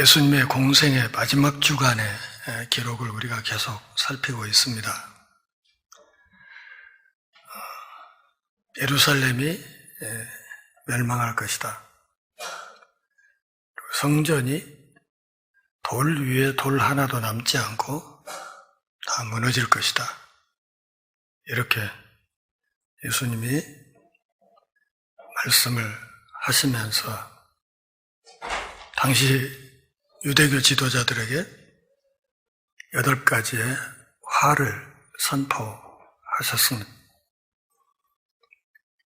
예수님의 공생의 마지막 주간의 기록을 우리가 계속 살피고 있습니다. 예루살렘이 멸망할 것이다. 성전이 돌 위에 돌 하나도 남지 않고 다 무너질 것이다. 이렇게 예수님이 말씀을 하시면서 당시 유대교 지도자들에게 8가지의 화를 선포하셨습니다.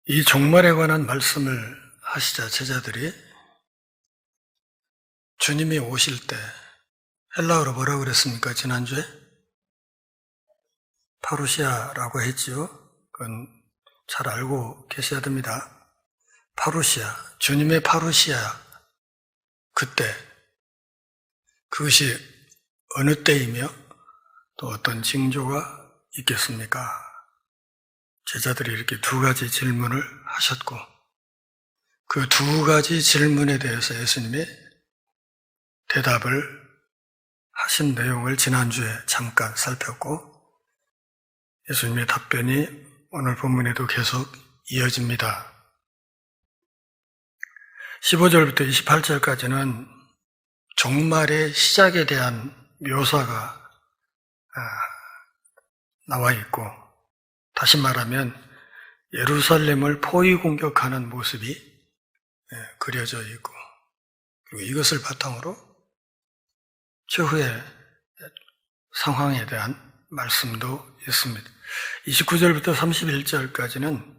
이 종말에 관한 말씀을 하시자 제자들이 주님이 오실 때 헬라어로 뭐라고 그랬습니까? 지난주에? 파루시아라고 했지요. 그건 잘 알고 계셔야 됩니다. 파루시아, 주님의 파루시아, 그때 그것이 어느 때이며 또 어떤 징조가 있겠습니까? 제자들이 이렇게 2가지 질문을 하셨고 그 2가지 질문에 대해서 예수님이 대답을 하신 내용을 지난주에 잠깐 살폈고 예수님의 답변이 오늘 본문에도 계속 이어집니다. 15절부터 28절까지는 종말의 시작에 대한 묘사가 나와 있고 다시 말하면 예루살렘을 포위 공격하는 모습이 그려져 있고 그리고 이것을 바탕으로 최후의 상황에 대한 말씀도 있습니다. 29절부터 31절까지는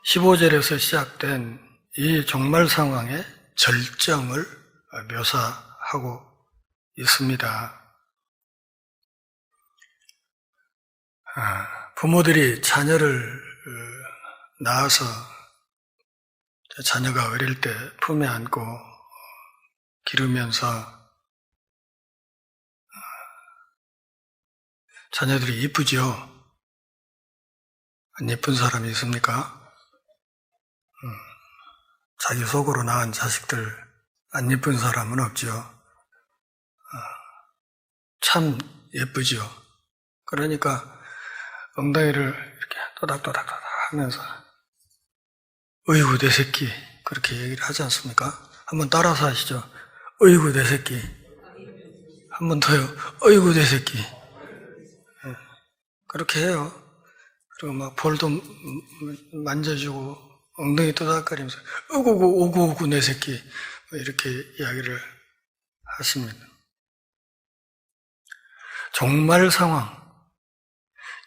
15절에서 시작된 이 종말 상황의 절정을 묘사하고 있습니다. 부모들이 자녀를 낳아서 자녀가 어릴 때 품에 안고 기르면서 자녀들이 이쁘죠? 안 예쁜 사람이 있습니까? 자기 속으로 낳은 자식들 안 예쁜 사람은 없죠. 참 예쁘죠. 그러니까 엉덩이를 이렇게 또닥또닥 하면서 어이구 내 새끼 그렇게 얘기를 하지 않습니까? 한번 따라서 하시죠. 어이구 내 새끼. 한 번 더요. 어이구 내 새끼. 그렇게 해요. 그리고 막 볼도 만져주고 엉덩이 또닥거리면서 오구 내 새끼 이렇게 이야기를 하십니다. 종말 상황,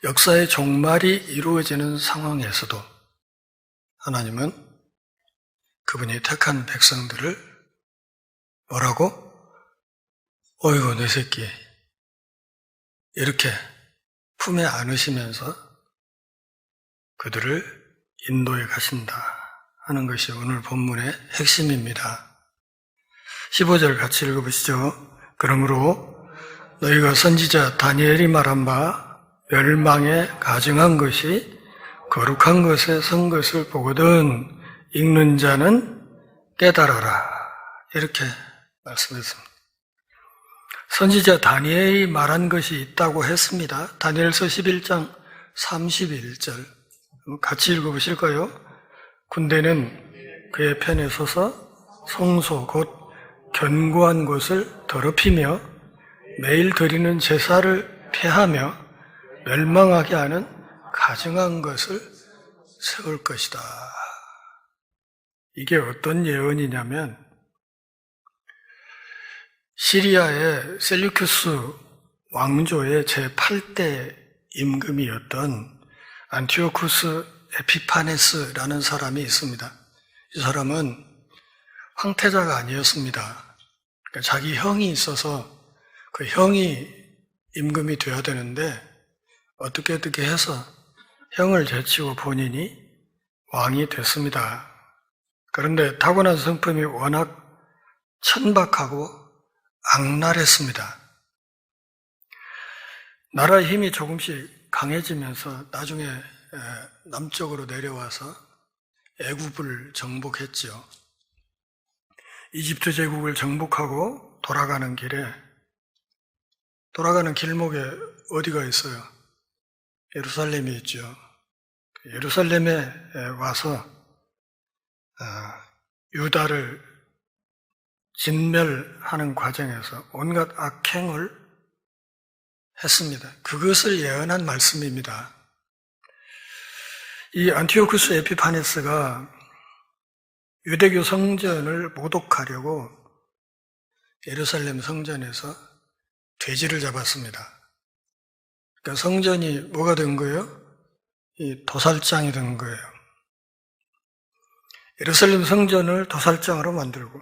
역사의 종말이 이루어지는 상황에서도 하나님은 그분이 택한 백성들을 뭐라고? 어이구 내 새끼 이렇게 품에 안으시면서 그들을 인도해 가신다 하는 것이 오늘 본문의 핵심입니다. 15절 같이 읽어보시죠. 그러므로 너희가 선지자 다니엘이 말한 바 멸망에 가증한 것이 거룩한 것에 선 것을 보거든 읽는 자는 깨달아라 이렇게 말씀했습니다. 선지자 다니엘이 말한 것이 있다고 했습니다. 다니엘서 11장 31절 같이 읽어보실까요? 군대는 그의 편에 서서 성소 곧 견고한 곳을 더럽히며 매일 드리는 제사를 폐하며 멸망하게 하는 가증한 것을 세울 것이다. 이게 어떤 예언이냐면 시리아의 셀류큐스 왕조의 제8대 임금이었던 안티오쿠스 에피파네스라는 사람이 있습니다. 이 사람은 황태자가 아니었습니다. 그러니까 자기 형이 있어서 그 형이 임금이 되어야 되는데 어떻게 해서 형을 제치고 본인이 왕이 됐습니다. 그런데 타고난 성품이 워낙 천박하고 악랄했습니다. 나라의 힘이 조금씩 강해지면서 나중에 남쪽으로 내려와서 애굽을 정복했죠. 이집트 제국을 정복하고 돌아가는 길에, 돌아가는 길목에 어디가 있어요? 예루살렘이 있죠. 예루살렘에 와서 유다를 진멸하는 과정에서 온갖 악행을 했습니다. 그것을 예언한 말씀입니다. 이 안티오쿠스 에피파네스가 유대교 성전을 모독하려고 예루살렘 성전에서 돼지를 잡았습니다. 그러니까 성전이 뭐가 된 거예요? 이 도살장이 된 거예요. 예루살렘 성전을 도살장으로 만들고,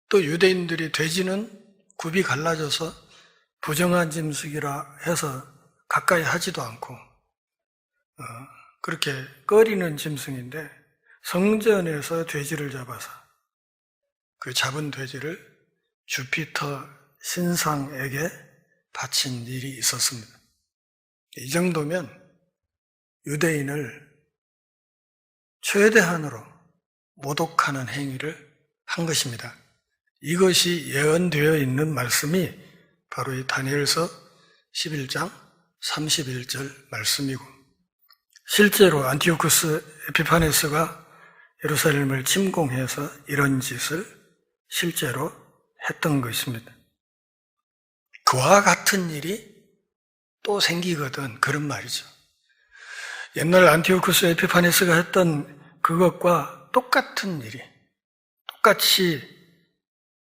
또 유대인들이 돼지는 굽이 갈라져서 부정한 짐승이라 해서 가까이 하지도 않고 그렇게 꺼리는 짐승인데, 성전에서 돼지를 잡아서 그 잡은 돼지를 주피터 신상에게 바친 일이 있었습니다. 이 정도면 유대인을 최대한으로 모독하는 행위를 한 것입니다. 이것이 예언되어 있는 말씀이 바로 이 다니엘서 11장 31절 말씀이고, 실제로 안티오쿠스 에피파네스가 예루살렘을 침공해서 이런 짓을 실제로 했던 것입니다. 그와 같은 일이 또 생기거든, 그런 말이죠. 옛날 안티오쿠스 에피파네스가 했던 그것과 똑같은 일이, 똑같이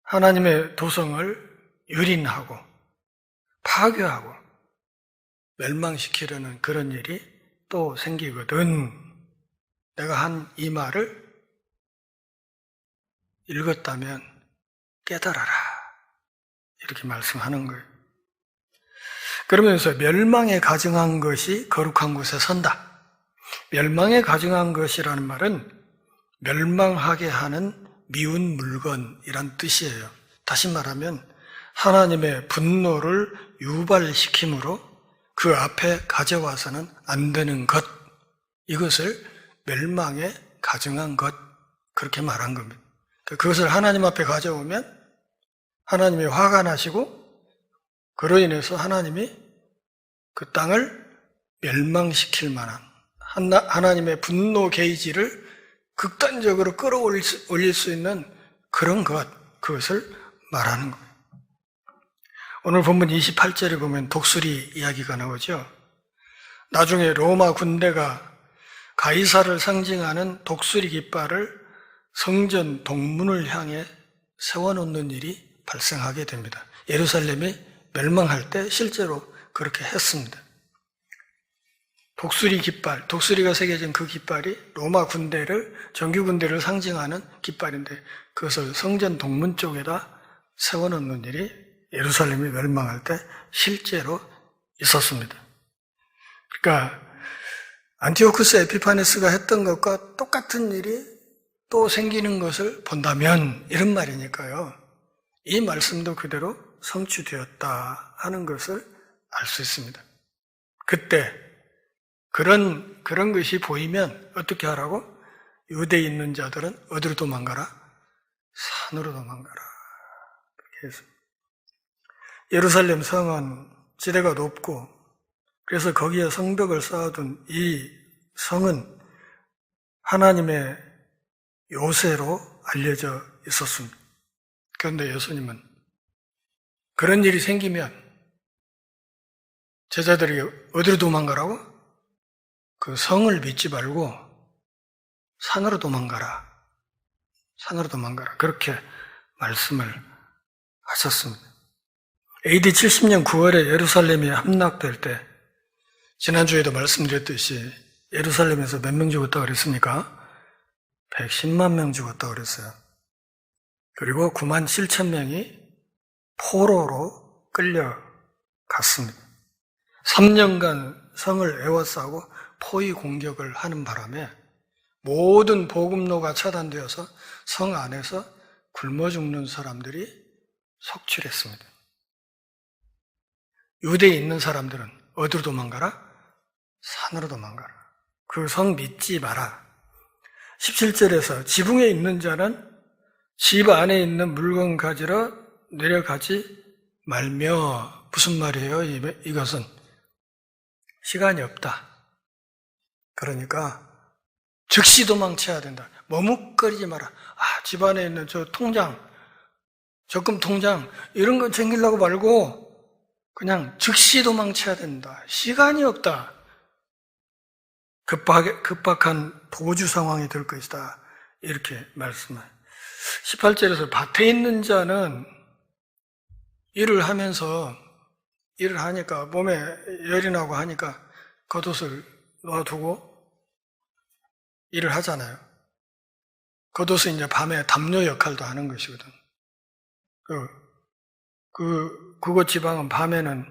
하나님의 도성을 유린하고 파괴하고 멸망시키려는 그런 일이 또 생기거든. 내가 한 이 말을 읽었다면 깨달아라, 이렇게 말씀하는 거예요. 그러면서 멸망에 가증한 것이 거룩한 곳에 선다. 멸망에 가증한 것이라는 말은 멸망하게 하는 미운 물건이란 뜻이에요. 다시 말하면 하나님의 분노를 유발시킴으로 그 앞에 가져와서는 안 되는 것, 이것을 멸망에 가증한 것, 그렇게 말한 겁니다. 그것을 하나님 앞에 가져오면 하나님이 화가 나시고, 그로 인해서 하나님이 그 땅을 멸망시킬 만한 하나님의 분노 게이지를 극단적으로 끌어올릴 수 있는 그런 것, 그것을 말하는 거예요. 오늘 본문 28절에 보면 독수리 이야기가 나오죠. 나중에 로마 군대가 가이사를 상징하는 독수리 깃발을 성전 동문을 향해 세워놓는 일이 발생하게 됩니다. 예루살렘이 멸망할 때 실제로 그렇게 했습니다. 독수리 깃발, 독수리가 새겨진 그 깃발이 로마 군대를, 정규 군대를 상징하는 깃발인데, 그것을 성전 동문 쪽에다 세워놓는 일이 예루살렘이 멸망할 때 실제로 있었습니다. 그러니까 안티오쿠스 에피파네스가 했던 것과 똑같은 일이 또 생기는 것을 본다면, 이런 말이니까요, 이 말씀도 그대로 성취되었다 하는 것을 알 수 있습니다. 그때 그런 것이 보이면 어떻게 하라고? 유대에 있는 자들은 어디로 도망가라? 산으로 도망가라. 그렇게 했습니다. 예루살렘 성은 지대가 높고, 그래서 거기에 성벽을 쌓아둔 이 성은 하나님의 요새로 알려져 있었습니다. 그런데 예수님은 그런 일이 생기면 제자들이 어디로 도망가라고? 그 성을 믿지 말고 산으로 도망가라. 산으로 도망가라. 그렇게 말씀을 하셨습니다. AD 70년 9월에 예루살렘이 함락될 때, 지난주에도 말씀드렸듯이 예루살렘에서 몇 명 죽었다고 그랬습니까? 110만 명 죽었다고 그랬어요. 그리고 9만 7천 명이 포로로 끌려갔습니다. 3년간 성을 에워싸고 포위 공격을 하는 바람에 모든 보급로가 차단되어서 성 안에서 굶어 죽는 사람들이 속출했습니다. 유대에 있는 사람들은 어디로 도망가라? 산으로 도망가라. 그 성 믿지 마라. 17절에서 지붕에 있는 자는 집 안에 있는 물건 가지러 내려가지 말며. 무슨 말이에요? 이것은 시간이 없다. 그러니까 즉시 도망쳐야 된다. 머뭇거리지 마라. 집안에 있는 저 통장, 적금 통장 이런 거 챙기려고 말고 그냥 즉시 도망쳐야 된다. 시간이 없다. 급박한 보주 상황이 될 것이다. 이렇게 말씀을. 18절에서 밭에 있는 자는 일을 하니까 몸에 열이 나고 하니까 겉옷을 놓아두고 일을 하잖아요. 겉옷은 이제 밤에 담요 역할도 하는 것이거든. 그곳 지방은 밤에는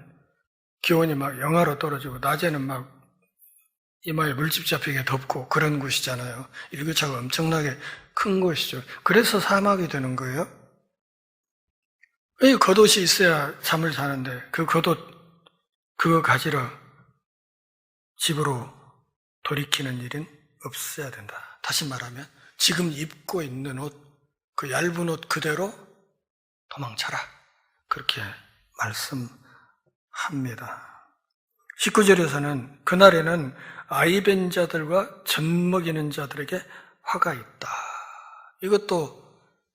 기온이 막 영하로 떨어지고 낮에는 막 이마에 물집 잡히게 덥고 그런 곳이잖아요. 일교차가 엄청나게 큰 곳이죠. 그래서 사막이 되는 거예요. 이 겉옷이 있어야 잠을 자는데 그 겉옷 그거 가지러 집으로 돌이키는 일은 없어야 된다. 다시 말하면 지금 입고 있는 옷, 그 얇은 옷 그대로 도망쳐라. 그렇게 말씀합니다. 19절에서는 그날에는 아이벤 자들과 젖먹이는 자들에게 화가 있다. 이것도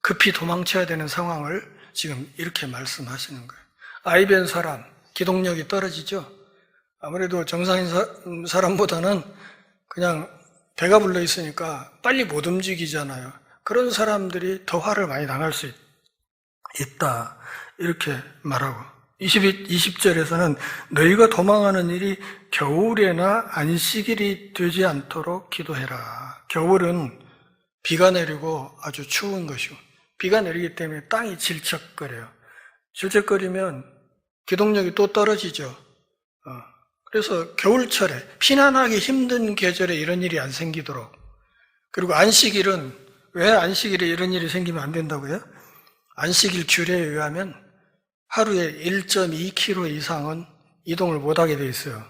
급히 도망쳐야 되는 상황을 지금 이렇게 말씀하시는 거예요. 아이벤 사람, 기동력이 떨어지죠? 아무래도 정상인 사람보다는 그냥 배가 불러 있으니까 빨리 못 움직이잖아요. 그런 사람들이 더 화를 많이 당할 수 있다. 이렇게 말하고 20절에서는 너희가 도망하는 일이 겨울에나 안식일이 되지 않도록 기도해라. 겨울은 비가 내리고 아주 추운 것이고 비가 내리기 때문에 땅이 질척거려요. 질척거리면 기동력이 또 떨어지죠. 그래서 겨울철에 피난하기 힘든 계절에 이런 일이 안 생기도록. 그리고 안식일은 왜 안식일에 이런 일이 생기면 안 된다고요? 안식일 규례에 의하면 하루에 1.2km 이상은 이동을 못하게 돼 있어요.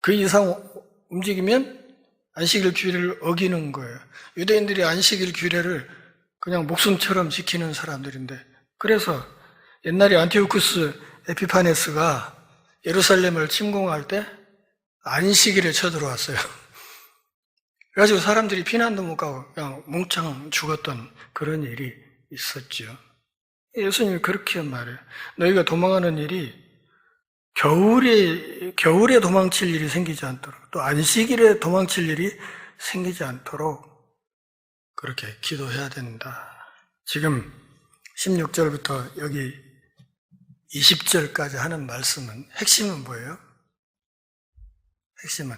그 이상 움직이면 안식일 규례를 어기는 거예요. 유대인들이 안식일 규례를 그냥 목숨처럼 지키는 사람들인데, 그래서 옛날에 안티오쿠스 에피파네스가 예루살렘을 침공할 때 안식일에 쳐들어왔어요. 그래가지고 사람들이 피난도 못 가고 그냥 몽창 죽었던 그런 일이 있었죠. 예수님이 그렇게 말해요. 너희가 도망하는 일이 겨울에 도망칠 일이 생기지 않도록, 또 안식일에 도망칠 일이 생기지 않도록 그렇게 기도해야 된다. 지금 16절부터 여기 20절까지 하는 말씀은, 핵심은 뭐예요? 핵심은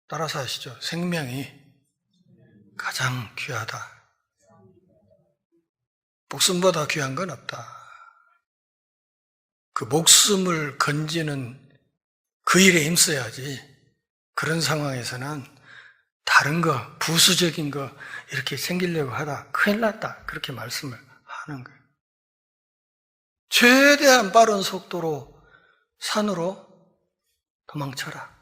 따라서 하시죠. 생명이 가장 귀하다. 목숨보다 귀한 건 없다. 그 목숨을 건지는 그 일에 힘써야지. 그런 상황에서는 다른 거, 부수적인 거 이렇게 생기려고 하다 큰일 났다. 그렇게 말씀을 하는 거예요. 최대한 빠른 속도로 산으로 도망쳐라.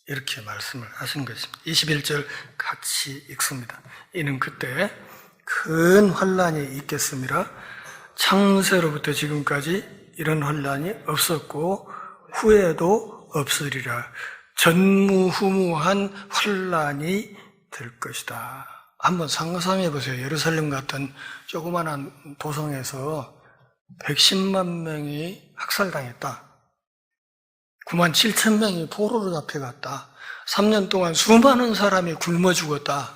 이렇게 말씀을 하신 것입니다. 21절 같이 읽습니다. 이는 그때 큰 환란이 있겠습니다. 창세로부터 지금까지 이런 환란이 없었고 후에도 없으리라. 전무후무한 환란이 될 것이다. 한번 상상해 보세요. 예루살렘 같은 조그마한 도성에서 110만 명이 학살당했다. 9만 7천 명이 포로로 잡혀갔다. 3년 동안 수많은 사람이 굶어 죽었다.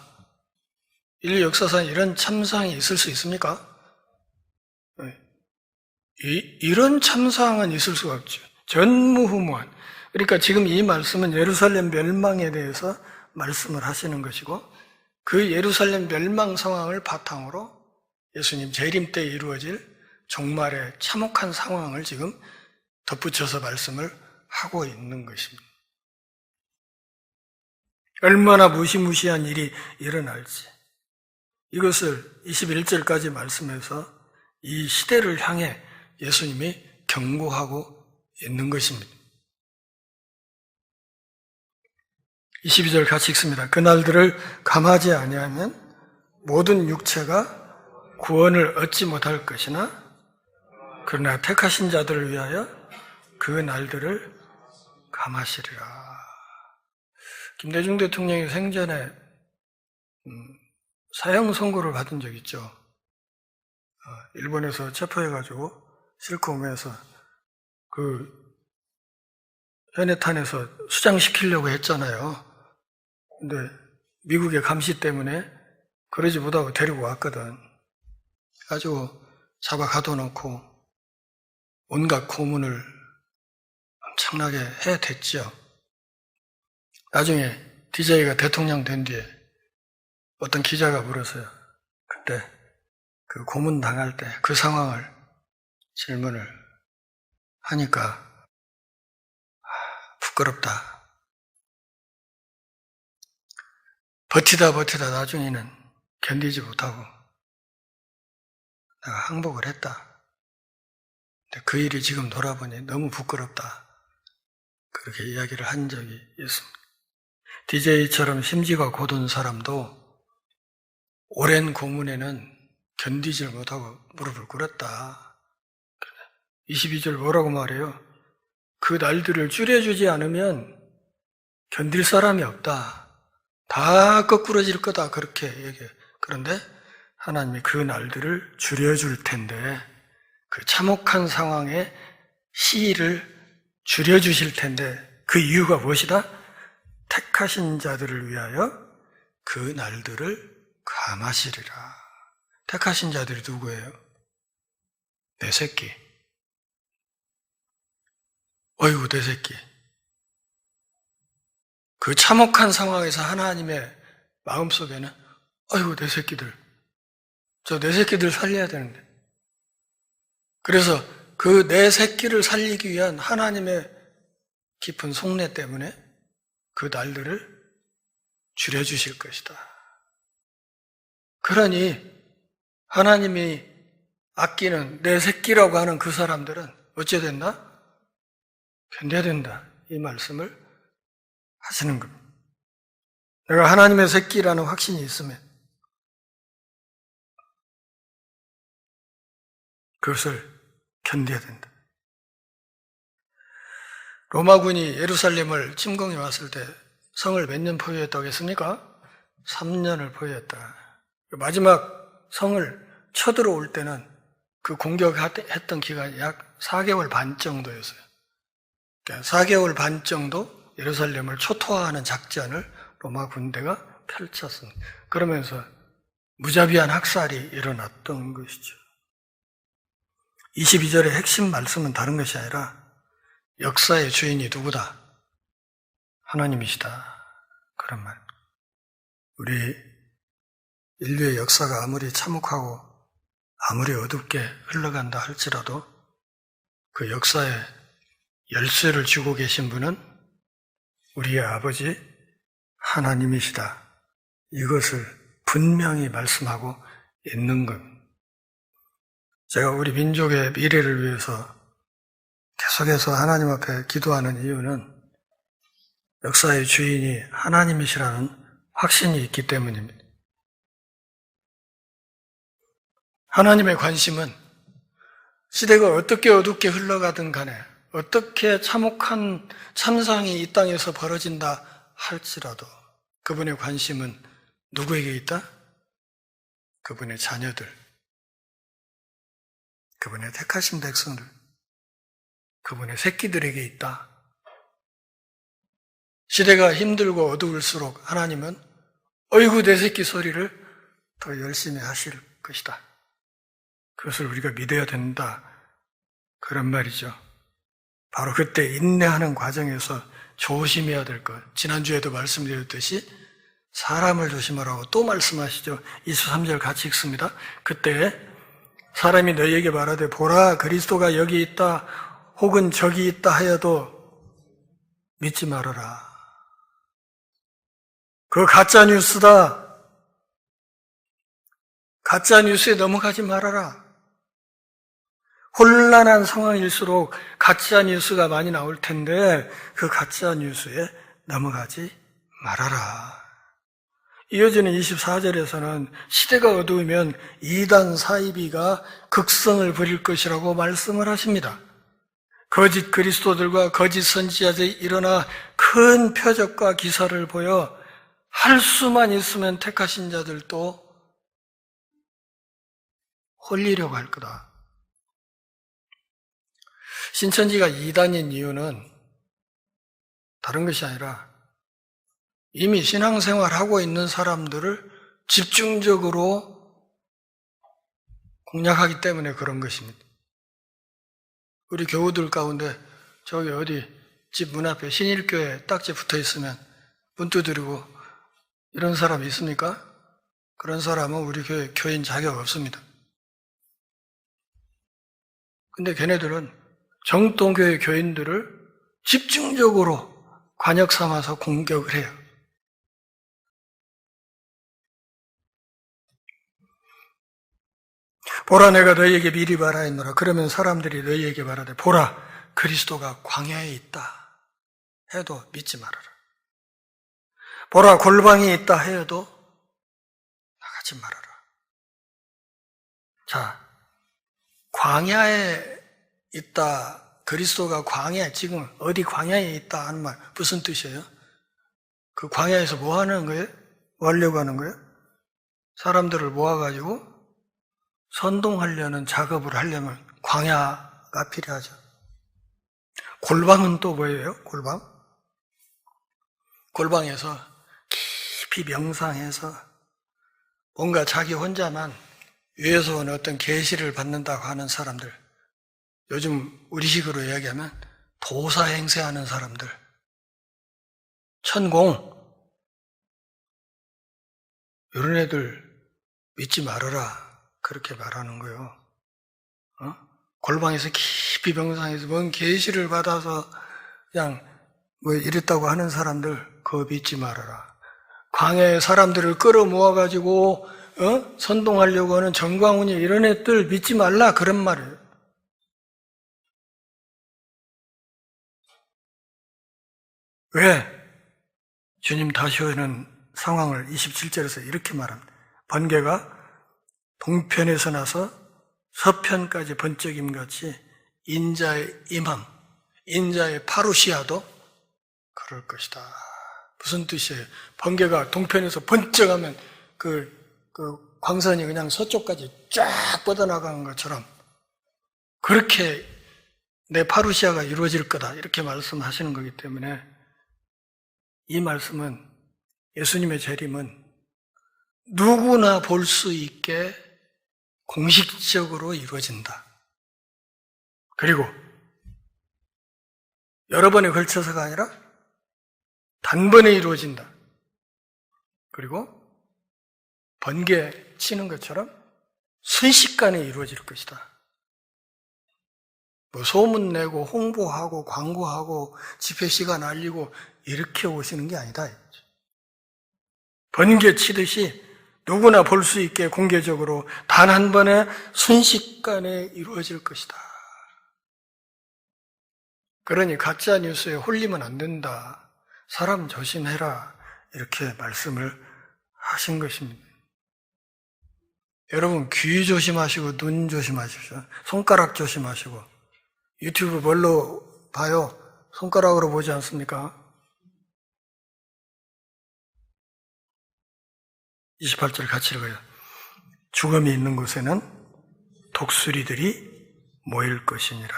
인류 역사상 이런 참상이 있을 수 있습니까? 이런 참상은 있을 수가 없죠. 전무후무한. 그러니까 지금 이 말씀은 예루살렘 멸망에 대해서 말씀을 하시는 것이고, 그 예루살렘 멸망 상황을 바탕으로 예수님 재림 때 이루어질 종말의 참혹한 상황을 지금 덧붙여서 말씀을 하고 있는 것입니다. 얼마나 무시무시한 일이 일어날지, 이것을 21절까지 말씀해서 이 시대를 향해 예수님이 경고하고 있는 것입니다. 22절 같이 읽습니다. 그날들을 감하지 아니하면 모든 육체가 구원을 얻지 못할 것이나 그러나 택하신 자들을 위하여 그 날들을 감하시리라. 김대중 대통령이 생전에 사형 선고를 받은 적 있죠. 일본에서 체포해가지고 싣고 오면서 그 현해탄에서 수장시키려고 했잖아요. 근데 미국의 감시 때문에 그러지 못하고 데리고 왔거든. 가지고 잡아 가둬놓고 온갖 고문을 엄청나게 해댔죠. 나중에 DJ가 대통령 된 뒤에 어떤 기자가 물었어요. 그때 그 고문 당할 때 그 상황을 질문을 하니까 부끄럽다. 버티다 나중에는 견디지 못하고 내가 항복을 했다. 근데 그 일이 지금 돌아보니 너무 부끄럽다. 그렇게 이야기를 한 적이 있습니다. DJ처럼 심지가 고든 사람도 오랜 고문에는 견디질 못하고 무릎을 꿇었다. 22절 뭐라고 말해요? 그 날들을 줄여주지 않으면 견딜 사람이 없다. 다 거꾸러질 거다. 그렇게 얘기해요. 그런데 하나님이 그 날들을 줄여줄 텐데 그 참혹한 상황의 시일을 줄여주실 텐데 그 이유가 무엇이다? 택하신 자들을 위하여 그 날들을 감하시리라. 택하신 자들이 누구예요? 내 새끼. 어이구 내 새끼. 그 참혹한 상황에서 하나님의 마음속에는 어이구 내 새끼들. 저 내 새끼들 살려야 되는데. 그래서 그 내 새끼를 살리기 위한 하나님의 깊은 속내 때문에 그 날들을 줄여주실 것이다. 그러니 하나님이 아끼는 내 새끼라고 하는 그 사람들은 어째 된다? 견뎌야 된다. 이 말씀을 하시는 겁니다. 내가 하나님의 새끼라는 확신이 있으면 그것을 견뎌야 된다. 로마군이 예루살렘을 침공해 왔을 때 성을 몇 년 포위했다고 했습니까? 3년을 포위했다. 마지막 성을 쳐들어올 때는 그 공격했던 기간이 약 4개월 반 정도였어요. 4개월 반 정도 예루살렘을 초토화하는 작전을 로마 군대가 펼쳤습니다. 그러면서 무자비한 학살이 일어났던 것이죠. 22절의 핵심 말씀은 다른 것이 아니라 역사의 주인이 누구다? 하나님이시다. 그런 말. 우리 인류의 역사가 아무리 참혹하고 아무리 어둡게 흘러간다 할지라도 그 역사에 열쇠를 쥐고 계신 분은 우리의 아버지 하나님이시다. 이것을 분명히 말씀하고 있는 것. 제가 우리 민족의 미래를 위해서 계속해서 하나님 앞에 기도하는 이유는 역사의 주인이 하나님이시라는 확신이 있기 때문입니다. 하나님의 관심은 시대가 어떻게 어둡게 흘러가든 간에 어떻게 참혹한 참상이 이 땅에서 벌어진다 할지라도 그분의 관심은 누구에게 있다? 그분의 자녀들, 그분의 택하신 백성들, 그분의 새끼들에게 있다. 시대가 힘들고 어두울수록 하나님은 어이구 내 새끼 소리를 더 열심히 하실 것이다. 그것을 우리가 믿어야 된다. 그런 말이죠. 바로 그때 인내하는 과정에서 조심해야 될 것. 지난주에도 말씀드렸듯이 사람을 조심하라고 또 말씀하시죠. 23절 같이 읽습니다. 그때 사람이 너희에게 말하되 보라 그리스도가 여기 있다 혹은 저기 있다 하여도 믿지 말아라. 그거 가짜 뉴스다. 가짜 뉴스에 넘어가지 말아라. 혼란한 상황일수록 가짜 뉴스가 많이 나올 텐데 그 가짜 뉴스에 넘어가지 말아라. 이어지는 24절에서는 시대가 어두우면 이단 사이비가 극성을 부릴 것이라고 말씀을 하십니다. 거짓 그리스도들과 거짓 선지자들이 일어나 큰 표적과 기사를 보여 할 수만 있으면 택하신 자들도 홀리려고 할 거다. 신천지가 이단인 이유는 다른 것이 아니라 이미 신앙생활하고 있는 사람들을 집중적으로 공략하기 때문에 그런 것입니다. 우리 교우들 가운데 저기 어디 집 문 앞에 신일교회 딱지 붙어 있으면 문 두드리고 이런 사람 있습니까? 그런 사람은 우리 교회 교인 자격 없습니다. 근데 걔네들은 정통교회 교인들을 집중적으로 관역 삼아서 공격을 해요. 보라, 내가 너희에게 미리 말하였노라. 그러면 사람들이 너희에게 말하되, 보라, 그리스도가 광야에 있다 해도 믿지 말아라. 보라, 골방이 있다 해도 나가지 말아라. 자, 광야에 있다, 그리스도가 광야에, 지금 어디 광야에 있다 하는 말 무슨 뜻이에요? 그 광야에서 뭐 하는 거예요? 뭐 하려고 하는 거예요? 사람들을 모아가지고 선동하려는 작업을 하려면 광야가 필요하죠. 골방은 또 뭐예요? 골방? 골방에서 깊이 명상해서 뭔가 자기 혼자만 위에서 온 어떤 계시를 받는다고 하는 사람들, 요즘 우리식으로 이야기하면 도사행세하는 사람들, 천공, 이런 애들 믿지 말아라, 그렇게 말하는 거예요. 골방에서 깊이 명상해서 뭔 계시를 받아서 그냥 뭐 이랬다고 하는 사람들 그거 믿지 말아라. 광야에 사람들을 끌어모아가지고 선동하려고 하는 정광훈이 이런 애들 믿지 말라, 그런 말이에요. 왜? 주님 다시 오는 상황을 27절에서 이렇게 말합니다. 번개가 동편에서 나서 서편까지 번쩍임같이 인자의 임함, 인자의 파루시아도 그럴 것이다. 무슨 뜻이에요? 번개가 동편에서 번쩍하면 그 광선이 그냥 서쪽까지 쫙 뻗어나가는 것처럼 그렇게 내 파루시아가 이루어질 거다, 이렇게 말씀하시는 거기 때문에 이 말씀은, 예수님의 재림은 누구나 볼 수 있게 공식적으로 이루어진다. 그리고 여러 번에 걸쳐서가 아니라 단번에 이루어진다. 그리고 번개 치는 것처럼 순식간에 이루어질 것이다. 뭐 소문 내고 홍보하고 광고하고 집회 시간 알리고 이렇게 오시는 게 아니다. 번개 치듯이 누구나 볼 수 있게 공개적으로 단 한 번에 순식간에 이루어질 것이다. 그러니 가짜 뉴스에 홀리면 안 된다. 사람 조심해라. 이렇게 말씀을 하신 것입니다. 여러분, 귀 조심하시고 눈 조심하십시오. 손가락 조심하시고. 유튜브 뭘로 봐요? 손가락으로 보지 않습니까? 28절 같이 읽어요. 죽음이 있는 곳에는 독수리들이 모일 것이니라.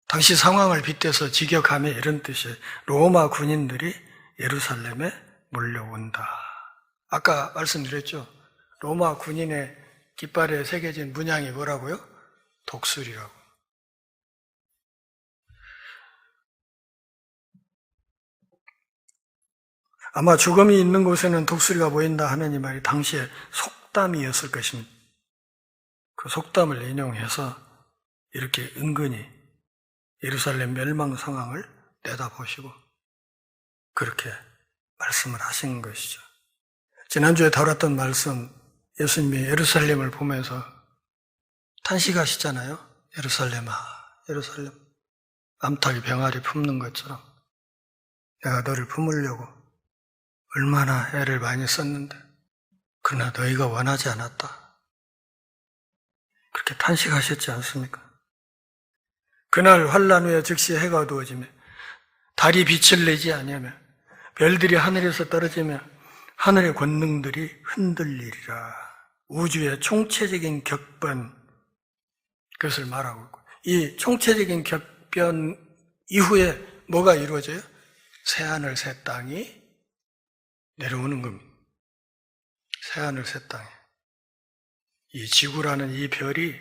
당시 상황을 빗대서 직역하며 이런 뜻이에요. 로마 군인들이 예루살렘에 몰려온다. 아까 말씀드렸죠? 로마 군인의 깃발에 새겨진 문양이 뭐라고요? 독수리라고. 아마 죽음이 있는 곳에는 독수리가 모인다 하는 이 말이 당시에 속담이었을 것입니다. 그 속담을 인용해서 이렇게 은근히 예루살렘 멸망 상황을 내다보시고 그렇게 말씀을 하신 것이죠. 지난주에 다뤘던 말씀, 예수님이 예루살렘을 보면서 탄식하시잖아요. 예루살렘아, 예루살렘, 암탉이 병아리 품는 것처럼 내가 너를 품으려고 얼마나 애를 많이 썼는데 그러나 너희가 원하지 않았다. 그렇게 탄식하셨지 않습니까? 그날 환난 후에 즉시 해가 어두워지며 달이 빛을 내지 아니하며 별들이 하늘에서 떨어지며 하늘의 권능들이 흔들리리라. 우주의 총체적인 격변, 그것을 말하고 있고, 이 총체적인 격변 이후에 뭐가 이루어져요? 새하늘 새 땅이 내려오는 겁니다. 새하늘 새 땅에 이 지구라는 이 별이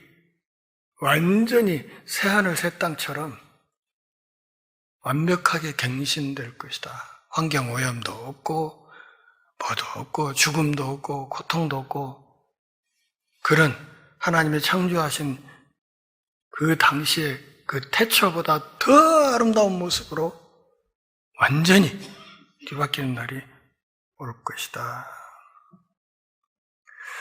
완전히 새하늘 새 땅처럼 완벽하게 갱신될 것이다. 환경 오염도 없고 뭐도 없고 죽음도 없고 고통도 없고 그런 하나님의 창조하신 그 당시에 그 태초보다 더 아름다운 모습으로 완전히 뒤바뀌는 날이 올 것이다.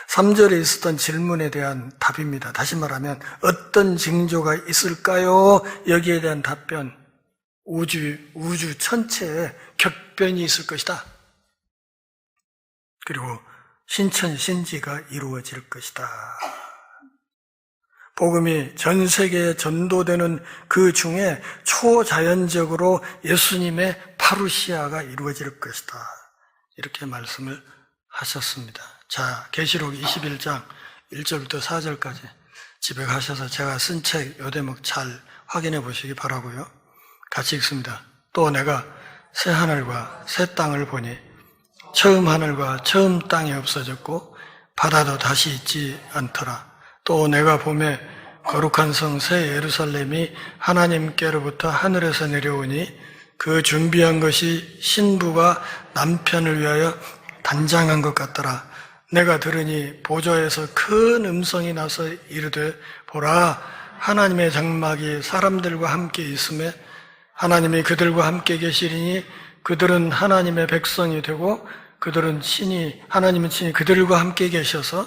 3절에 있었던 질문에 대한 답입니다. 다시 말하면 어떤 징조가 있을까요? 여기에 대한 답변, 우주 전체에 격변이 있을 것이다. 그리고 신천신지가 이루어질 것이다. 복음이 전 세계에 전도되는 그 중에 초자연적으로 예수님의 파루시아가 이루어질 것이다. 이렇게 말씀을 하셨습니다. 자, 계시록 21장 1절부터 4절까지 집에 가셔서 제가 쓴 책 요 대목 잘 확인해 보시기 바라고요. 같이 읽습니다. 또 내가 새 하늘과 새 땅을 보니 처음 하늘과 처음 땅이 없어졌고 바다도 다시 있지 않더라. 또 내가 보매 거룩한 성 새 예루살렘이 하나님께로부터 하늘에서 내려오니 그 준비한 것이 신부가 남편을 위하여 단장한 것 같더라. 내가 들으니 보좌에서 큰 음성이 나서 이르되 보라 하나님의 장막이 사람들과 함께 있음에 하나님이 그들과 함께 계시리니 그들은 하나님의 백성이 되고 그들은 하나님은 친히 그들과 함께 계셔서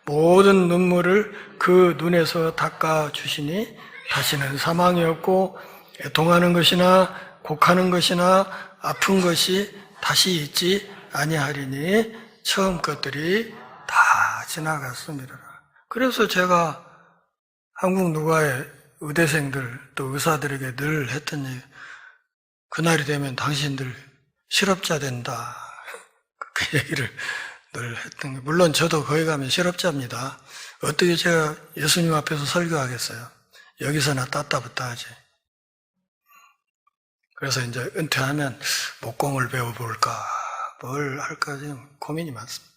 모든 눈물을 그 눈에서 닦아주시니 다시는 사망이 없고 애통하는 것이나 곡하는 것이나 아픈 것이 다시 있지 아니하리니 처음 것들이 다 지나갔습니다. 그래서 제가 한국 누가의 의대생들 또 의사들에게 늘 했던 얘기, 그날이 되면 당신들 실업자 된다. 그 얘기를 늘 했던 게, 물론 저도 거기 가면 실업자입니다. 어떻게 제가 예수님 앞에서 설교하겠어요? 여기서나 따따붙다 하지. 그래서 이제 은퇴하면 목공을 배워볼까, 뭘 할까 지금 고민이 많습니다.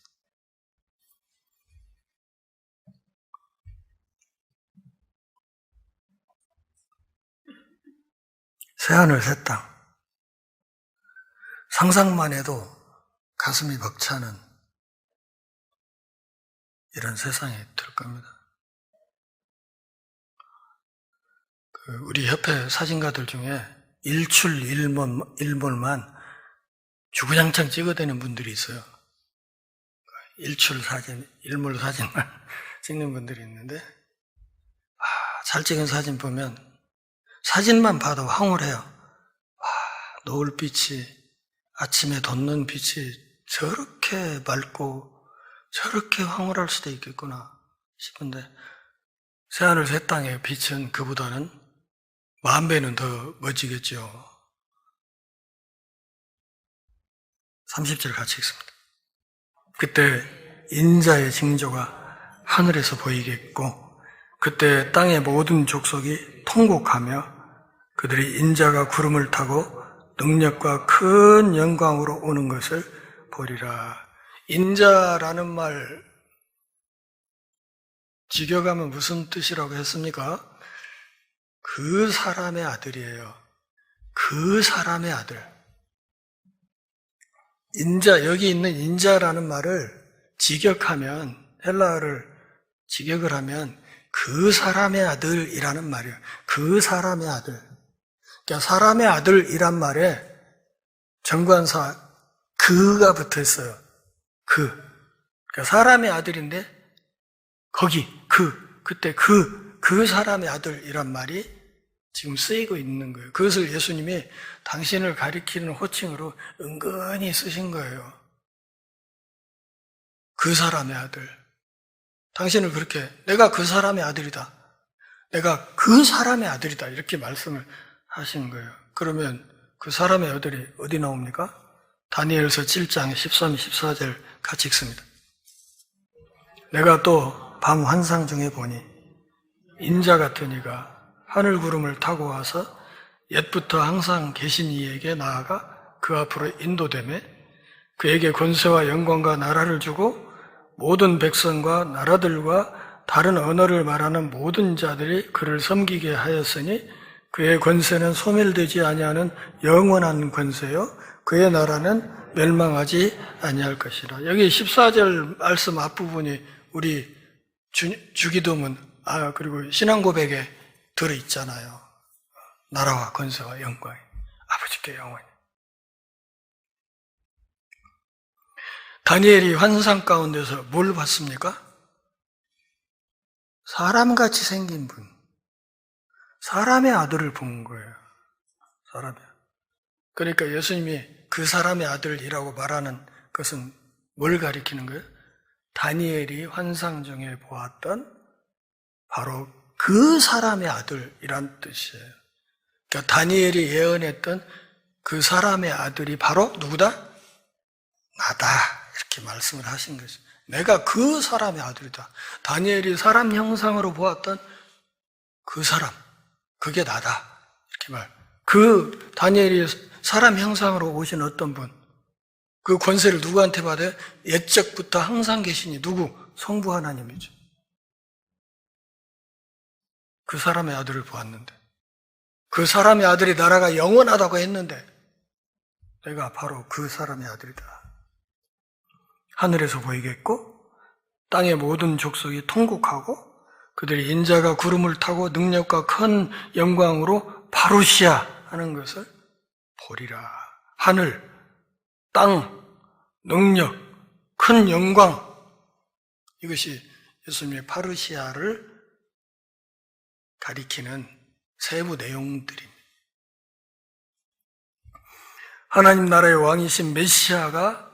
새하늘 새 땅. 상상만 해도 가슴이 벅차는 이런 세상이 될 겁니다. 우리 협회 사진가들 중에 일출 일몰만 주구장창 찍어대는 분들이 있어요. 일출 사진, 일몰 사진만 찍는 분들이 있는데, 잘 찍은 사진 보면 사진만 봐도 황홀해요. 노을빛이, 아침에 돋는 빛이 저렇게 맑고 저렇게 황홀할 수도 있겠구나 싶은데, 새하늘 새 땅의 빛은 그보다는 10,000배는 더 멋지겠죠. 30절 같이 읽습니다. 그때 인자의 징조가 하늘에서 보이겠고 그때 땅의 모든 족속이 통곡하며 그들이 인자가 구름을 타고 능력과 큰 영광으로 오는 것을 보리라. 인자라는 말 직역하면 무슨 뜻이라고 했습니까? 그 사람의 아들이에요. 그 사람의 아들. 인자, 여기 있는 인자라는 말을 직역하면, 헬라어를 직역을 하면 그 사람의 아들이라는 말이에요. 그 사람의 아들. 그러니까 사람의 아들이란 말에 정관사 그가 붙어 있어요. 그러니까 사람의 아들인데 거기 그때 그 사람의 아들이란 말이 지금 쓰이고 있는 거예요. 그것을 예수님이 당신을 가리키는 호칭으로 은근히 쓰신 거예요. 그 사람의 아들. 당신을 그렇게 내가 그 사람의 아들이다. 내가 그 사람의 아들이다. 이렇게 말씀을 하시는 거예요. 그러면 그 사람의 아들이 어디 나옵니까? 다니엘서 7장 13, 14절 같이 읽습니다. 내가 또 밤 환상 중에 보니 인자 같은 이가 하늘 구름을 타고 와서 옛부터 항상 계신 이에게 나아가 그 앞으로 인도되매 그에게 권세와 영광과 나라를 주고 모든 백성과 나라들과 다른 언어를 말하는 모든 자들이 그를 섬기게 하였으니 그의 권세는 소멸되지 아니하는 영원한 권세요 그의 나라는 멸망하지 아니할 것이라. 여기 14절 말씀 앞부분이 우리 주기도문 그리고 신앙 고백에 들어있잖아요. 나라와 권세와 영광이 아버지께 영원히. 다니엘이 환상 가운데서 뭘 봤습니까? 사람같이 생긴 분, 사람의 아들을 본 거예요. 사람의. 그러니까 예수님이 그 사람의 아들이라고 말하는 것은 뭘 가리키는 거예요? 다니엘이 환상 중에 보았던 바로 그 사람의 아들이란 뜻이에요. 그러니까 다니엘이 예언했던 그 사람의 아들이 바로 누구다? 나다. 이렇게 말씀을 하신 거죠. 내가 그 사람의 아들이다. 다니엘이 사람 형상으로 보았던 그 사람, 그게 나다. 이렇게 말. 그 다니엘이 사람 형상으로 오신 어떤 분, 그 권세를 누구한테 받아요? 옛적부터 항상 계시니 누구? 성부 하나님이죠. 그 사람의 아들을 보았는데, 그 사람의 아들이 나라가 영원하다고 했는데 내가 바로 그 사람의 아들이다. 하늘에서 보이겠고 땅의 모든 족속이 통곡하고 그들이 인자가 구름을 타고 능력과 큰 영광으로 바루시아 하는 것을 보리라. 하늘, 땅, 능력, 큰 영광, 이것이 예수님의 파르시아를 가리키는 세부 내용들입니다. 하나님 나라의 왕이신 메시아가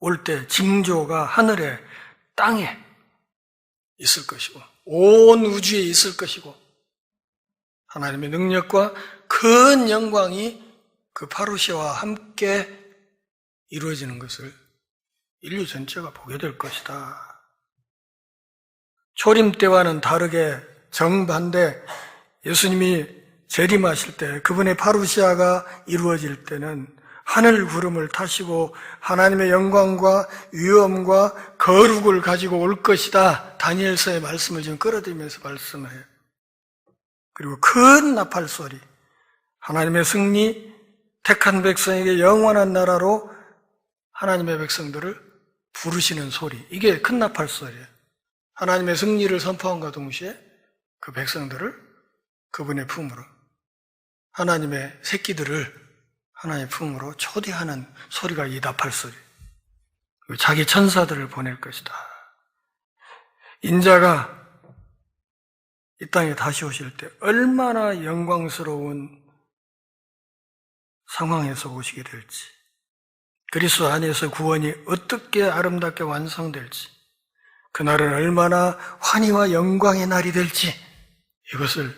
올 때 징조가 하늘에 땅에 있을 것이고 온 우주에 있을 것이고 하나님의 능력과 큰 영광이 그 파루시아와 함께 이루어지는 것을 인류 전체가 보게 될 것이다. 초림 때와는 다르게 정반대 예수님이 재림하실 때 그분의 파루시아가 이루어질 때는 하늘 구름을 타시고 하나님의 영광과 위엄과 거룩을 가지고 올 것이다. 다니엘서의 말씀을 지금 끌어들이면서 말씀해요. 그리고 큰 나팔 소리, 하나님의 승리, 택한 백성에게 영원한 나라로 하나님의 백성들을 부르시는 소리, 이게 큰 나팔 소리예요. 하나님의 승리를 선포함과 동시에 그 백성들을 그분의 품으로, 하나님의 새끼들을 하나님의 품으로 초대하는 소리가 이 나팔 소리. 자기 천사들을 보낼 것이다. 인자가 이 땅에 다시 오실 때 얼마나 영광스러운 상황에서 오시게 될지, 그리스도 안에서 구원이 어떻게 아름답게 완성될지, 그날은 얼마나 환희와 영광의 날이 될지, 이것을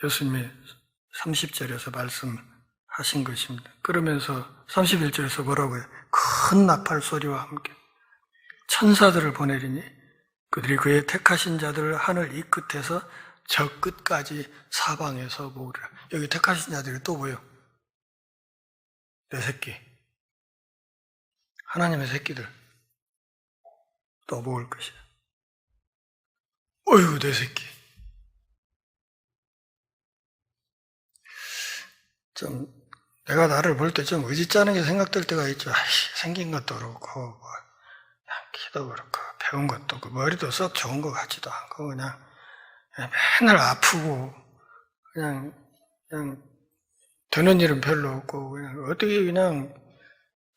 예수님이 30절에서 말씀하신 것입니다. 그러면서 31절에서 뭐라고 해요? 큰 나팔 소리와 함께 천사들을 보내리니 그들이 그의 택하신 자들을 하늘 이 끝에서 저 끝까지 사방에서 모으리라. 여기 택하신 자들이 또 뭐예요? 내 새끼, 하나님의 새끼들 또 모을 것이야. 어휴, 내 새끼. 좀 내가 나를 볼 때 좀 의지짜는 생각될 때가 있죠. 생긴 것도 그렇고 키도 그렇고 배운 것도 없고 머리도 썩 좋은 것 같지도 않고 그냥 맨날 아프고 그냥 되는 일은 별로 없고 그냥 어떻게 그냥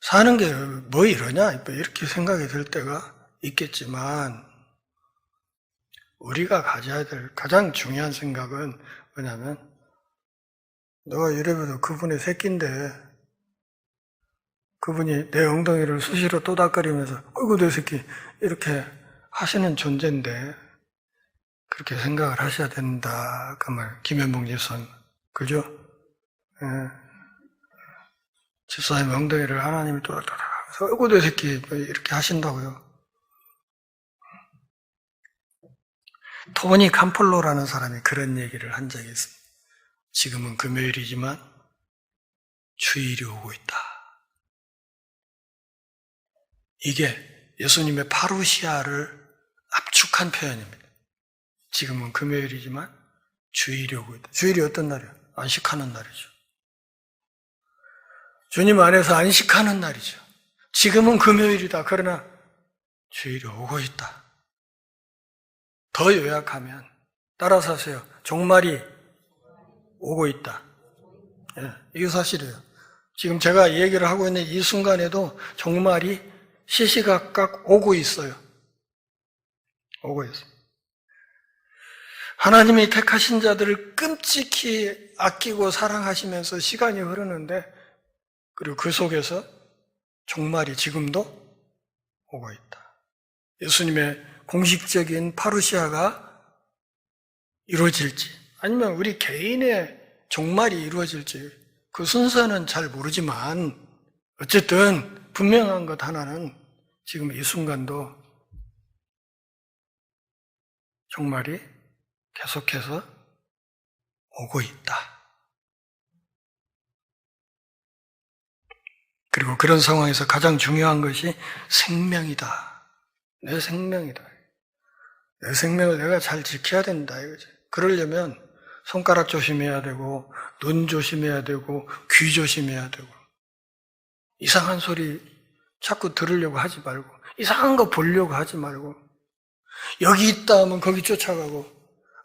사는 게 뭐 이러냐 이렇게 생각이 들 때가 있겠지만, 우리가 가져야 될 가장 중요한 생각은 뭐냐면, 너가 이래봬도 그분의 새끼인데 그분이 내 엉덩이를 수시로 또닥거리면서 어이구 내 새끼 이렇게 하시는 존재인데 그렇게 생각을 하셔야 된다. 그 말 김현봉 집사님 그죠? 예. 집사님 엉덩이를 하나님이 또닥또닥 하면서 어이구 내 새끼 이렇게 하신다고요. 토니 캄폴로라는 사람이 그런 얘기를 한 적이 있습니다. 지금은 금요일이지만 주일이 오고 있다. 이게 예수님의 파루시아를 압축한 표현입니다. 지금은 금요일이지만 주일이 오고 있다. 주일이 어떤 날이야? 안식하는 날이죠. 주님 안에서 안식하는 날이죠. 지금은 금요일이다. 그러나 주일이 오고 있다. 더 요약하면 따라서 하세요. 종말이 오고 있다. 예, 이게 사실이에요. 지금 제가 이 얘기를 하고 있는 이 순간에도 종말이 시시각각 오고 있어요. 오고 있어요. 하나님이 택하신 자들을 끔찍히 아끼고 사랑하시면서 시간이 흐르는데 그리고 그 속에서 종말이 지금도 오고 있다. 예수님의 공식적인 파루시아가 이루어질지 아니면 우리 개인의 종말이 이루어질지 그 순서는 잘 모르지만 어쨌든 분명한 것 하나는 지금 이 순간도 종말이 계속해서 오고 있다. 그리고 그런 상황에서 가장 중요한 것이 생명이다. 내 생명이다. 내 생명을 내가 잘 지켜야 된다 이거지. 그러려면 손가락 조심해야 되고 눈 조심해야 되고 귀 조심해야 되고 이상한 소리 자꾸 들으려고 하지 말고 이상한 거 보려고 하지 말고 여기 있다 하면 거기 쫓아가고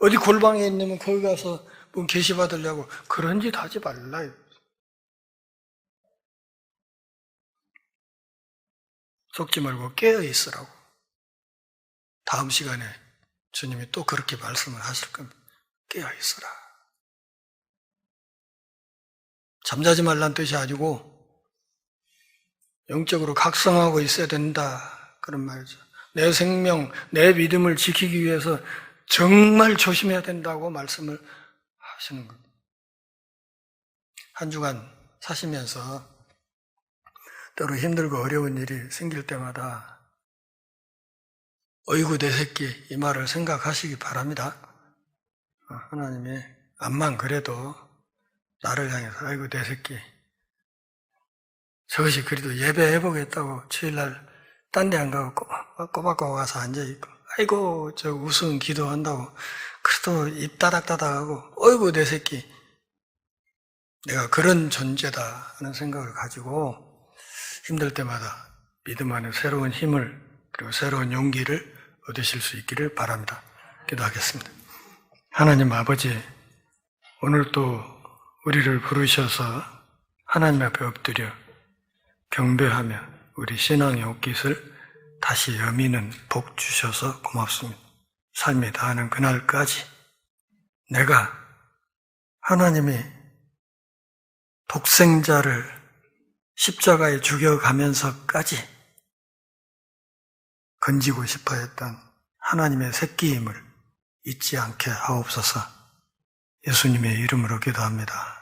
어디 골방에 있으면 거기 가서 뭐 계시 받으려고 그런 짓 하지 말라. 속지 말고 깨어 있으라고. 다음 시간에 주님이 또 그렇게 말씀을 하실 겁니다. 깨어 있으라. 잠자지 말란 뜻이 아니고 영적으로 각성하고 있어야 된다. 그런 말이죠. 내 생명, 내 믿음을 지키기 위해서 정말 조심해야 된다고 말씀을 하시는 겁니다. 한 주간 사시면서 때로 힘들고 어려운 일이 생길 때마다 어이구 내 새끼 이 말을 생각하시기 바랍니다. 하나님이 암만 그래도 나를 향해서 아이고 내 새끼 저것이 그래도 예배해보겠다고 주일날 딴 데 안 가고 꼬박꼬박 와서 앉아있고 아이고 저 우스운 기도한다고 그래도 입 따닥따닥하고 어이구 내 새끼 내가 그런 존재다 하는 생각을 가지고 힘들 때마다 믿음 안에 새로운 힘을 그리고 새로운 용기를 얻으실 수 있기를 바랍니다. 기도하겠습니다. 하나님 아버지 오늘 또 우리를 부르셔서 하나님 앞에 엎드려 경배하며 우리 신앙의 옷깃을 다시 여미는 복 주셔서 고맙습니다. 삶이 다하는 그날까지 내가 하나님이 독생자를 십자가에 죽여가면서까지 건지고 싶어 했던 하나님의 새끼임을 잊지 않게 하옵소서. 예수님의 이름으로 기도합니다.